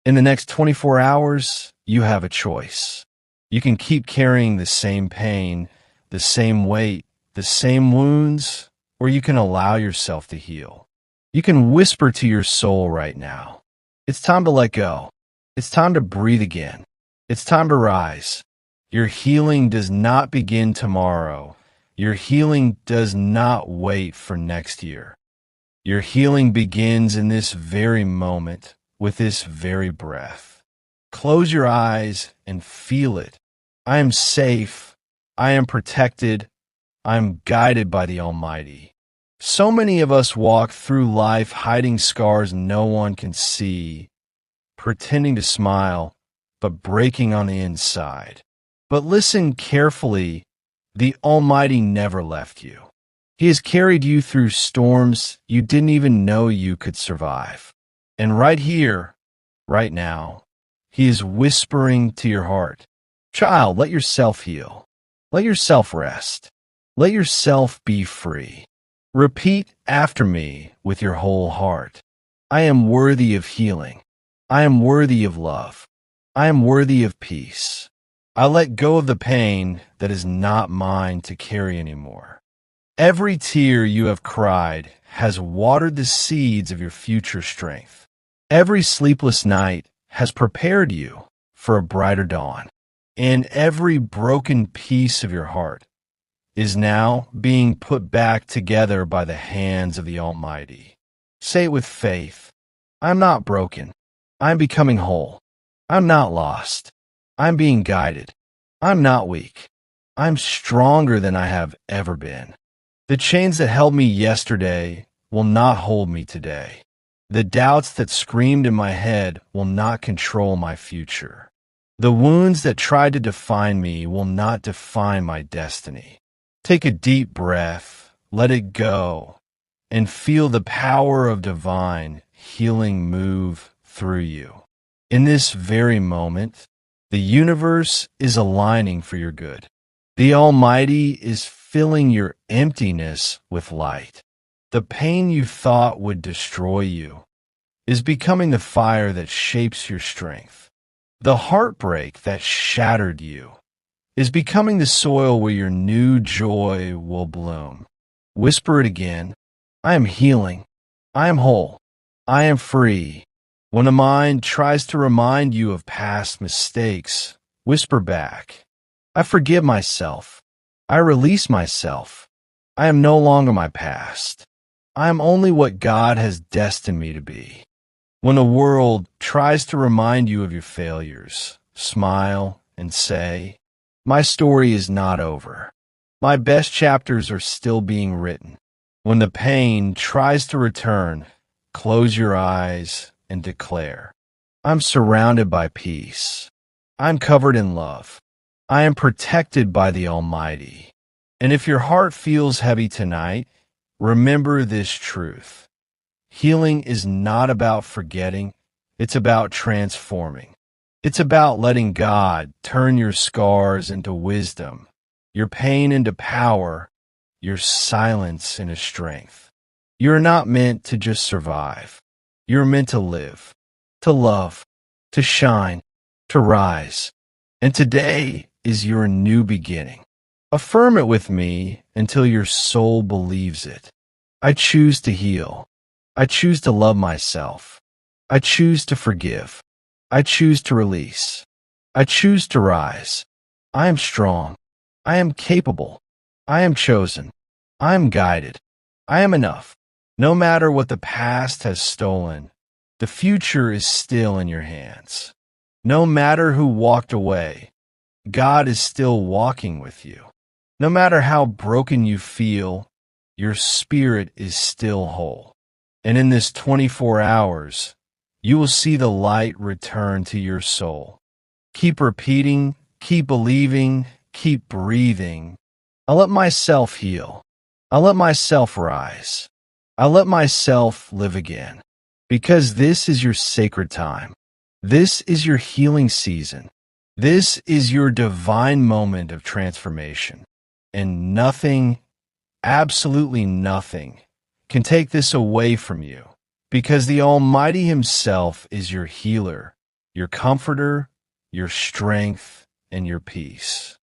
In the next 24 hours, you have a choice. You can keep carrying the same pain, the same weight, the same wounds, or you can allow yourself to heal. You can whisper to your soul right now, it's time to let go. It's time to breathe again. It's time to rise. Your healing does not begin tomorrow. Your healing does not wait for next year. Your healing begins in this very moment with this very breath. Close your eyes and feel it. I am safe. I am protected. I am guided by the Almighty. So many of us walk through life hiding scars no one can see, pretending to smile, but breaking on the inside. But listen carefully, the Almighty never left you. He has carried you through storms you didn't even know you could survive. And right here, right now, He is whispering to your heart, child, let yourself heal. Let yourself rest. Let yourself be free. Repeat after me with your whole heart. I am worthy of healing. I am worthy of love. I am worthy of peace. I let go of the pain that is not mine to carry anymore. Every tear you have cried has watered the seeds of your future strength. Every sleepless night has prepared you for a brighter dawn. And every broken piece of your heart is now being put back together by the hands of the Almighty. Say it with faith. I'm not broken. I'm becoming whole. I'm not lost. I'm being guided. I'm not weak. I'm stronger than I have ever been. The chains that held me yesterday will not hold me today. The doubts that screamed in my head will not control my future. The wounds that tried to define me will not define my destiny. Take a deep breath, let it go, and feel the power of divine healing move through you. In this very moment, the universe is aligning for your good. The Almighty is filling your emptiness with light. The pain you thought would destroy you is becoming the fire that shapes your strength. The heartbreak that shattered you is becoming the soil where your new joy will bloom. Whisper it again. I am healing. I am whole. I am free. When a mind tries to remind you of past mistakes, whisper back. I forgive myself. I release myself. I am no longer my past. I am only what God has destined me to be. When a world tries to remind you of your failures, smile and say, my story is not over. My best chapters are still being written. When the pain tries to return, close your eyes and declare, I'm surrounded by peace. I'm covered in love. I am protected by the Almighty. And if your heart feels heavy tonight, remember this truth. Healing is not about forgetting. It's about transforming. It's about letting God turn your scars into wisdom, your pain into power, your silence into strength. You're not meant to just survive. You're meant to live, to love, to shine, to rise. And today is your new beginning. Affirm it with me until your soul believes it. I choose to heal. I choose to love myself. I choose to forgive. I choose to release. I choose to rise. I am strong. I am capable. I am chosen. I am guided. I am enough. No matter what the past has stolen, the future is still in your hands. No matter who walked away, God is still walking with you. No matter how broken you feel, your spirit is still whole. And in this 24 hours, you will see the light return to your soul. Keep repeating, keep believing, keep breathing. I let myself heal. I let myself rise. I let myself live again. Because this is your sacred time. This is your healing season. This is your divine moment of transformation. And nothing, absolutely nothing, can take this away from you. Because the Almighty Himself is your healer, your comforter, your strength, and your peace.